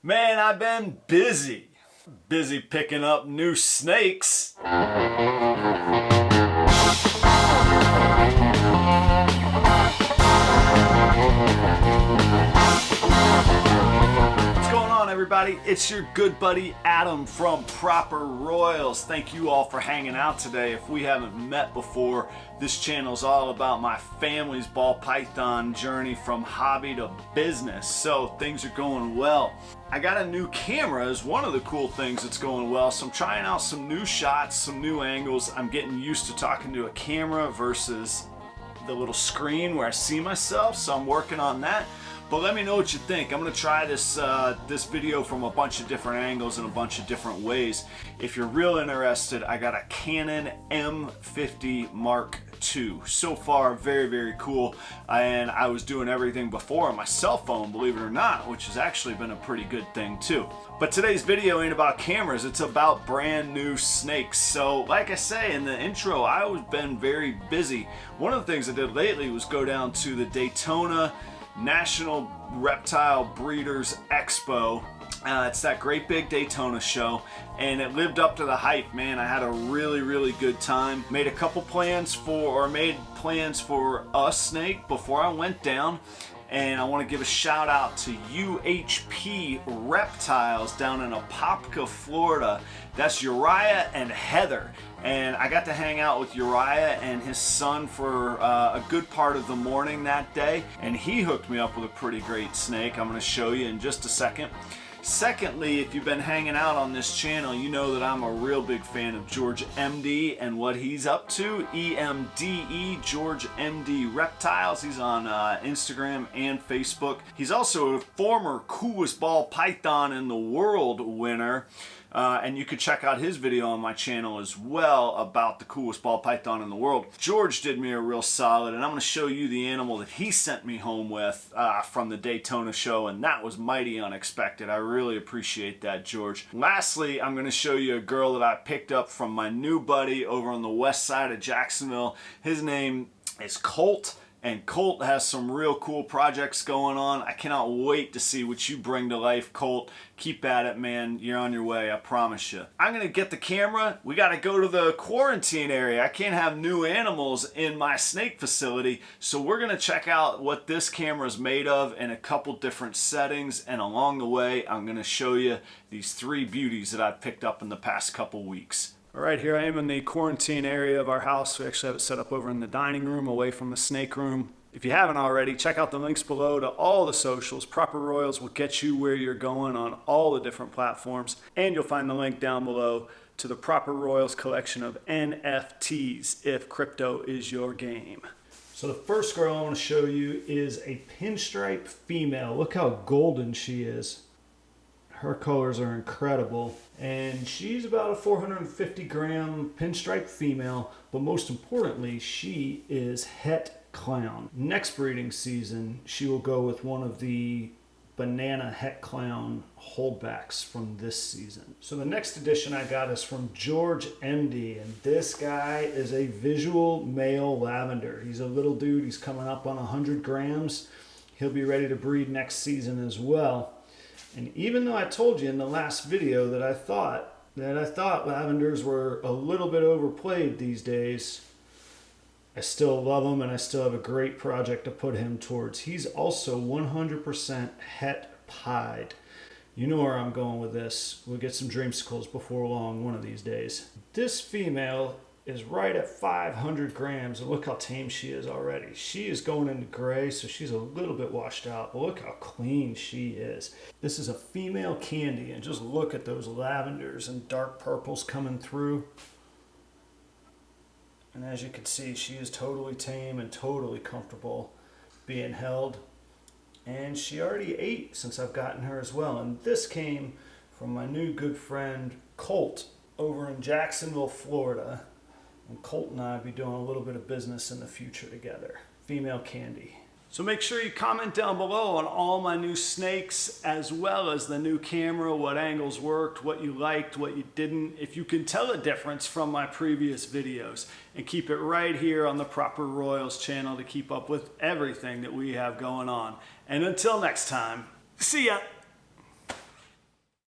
Man, I've been busy. Busy picking up new snakes. What's going on, everybody? It's your good buddy Adam from Proper Royals. Thank you all for hanging out today. If we haven't met before, this channel is all about my family's ball python journey from hobby to business. So things are going well. I got a new camera is one of the cool things that's going well. So I'm trying out some new shots, some new angles. I'm getting used to talking to a camera versus the little screen where I see myself. So I'm working on that. But let me know what you think. I'm gonna try this this video from a bunch of different angles and a bunch of different ways. If you're real interested, I got a Canon M50 Mark II. So far, very, very cool. And I was doing everything before on my cell phone, believe it or not, which has actually been a pretty good thing too. But today's video ain't about cameras, it's about brand new snakes. So like I say in the intro, I've been very busy. One of the things I did lately was go down to the Daytona National Reptile Breeders Expo. It's that great big Daytona show, and it lived up to the hype, man. I had a really, really good time. Made plans for a snake before I went down. And I want to give a shout out to UHP Reptiles down in Apopka, Florida. That's Uriah and Heather. And I got to hang out with Uriah and his son for a good part of the morning that day. And he hooked me up with a pretty great snake. I'm going to show you in just a second. Secondly, if you've been hanging out on this channel, you know that I'm a real big fan of George MD and what he's up to. EMDE, George MD Reptiles. He's on Instagram and Facebook. He's also a former coolest ball python in the world winner. And you could check out his video on my channel as well about the coolest ball python in the world. George did me a real solid, and I'm going to show you the animal that he sent me home with from the Daytona show, and that was mighty unexpected. I really appreciate that, George. Lastly, I'm going to show you a girl that I picked up from my new buddy over on the west side of Jacksonville. His name is Colt. And Colt has some real cool projects going on. I cannot wait to see what you bring to life, Colt. Keep at it, man. You're on your way, I promise you. I'm gonna get the camera. We gotta go to the quarantine area. I can't have new animals in my snake facility. So we're gonna check out what this camera is made of in a couple different settings. And along the way, I'm gonna show you these three beauties that I've picked up in the past couple weeks. All right, here I am in the quarantine area of our house. We actually have it set up over in the dining room away from the snake room. If you haven't already, check out the links below to all the socials. Proper Royals will get you where you're going on all the different platforms. And you'll find the link down below to the Proper Royals collection of NFTs if crypto is your game. So the first girl I want to show you is a pinstripe female. Look how golden she is. Her colors are incredible, and she's about a 450 gram pinstripe female, but most importantly, she is het clown. Next breeding season, she will go with one of the banana het clown holdbacks from this season. So the next edition I got is from George MD, and this guy is a visual male lavender. He's a little dude, he's coming up on 100 grams. He'll be ready to breed next season as well. And even though I told you in the last video that I thought lavenders were a little bit overplayed these days, I still love him, and I still have a great project to put him towards. He's also 100% het pied. You know where I'm going with this. We'll get some dreamsicles before long one of these days. This female is right at 500 grams, and look how tame she is already. She is going into gray, so she's a little bit washed out, but look how clean she is. This is a female candy, and just look at those lavenders and dark purples coming through. And as you can see, she is totally tame and totally comfortable being held. And she already ate since I've gotten her as well. And this came from my new good friend Colt over in Jacksonville, Florida. And Colt and I will be doing a little bit of business in the future together. Female candy. So make sure you comment down below on all my new snakes, as well as the new camera, what angles worked, what you liked, what you didn't, if you can tell a difference from my previous videos. And keep it right here on the Proper Royals channel to keep up with everything that we have going on. And until next time, see ya!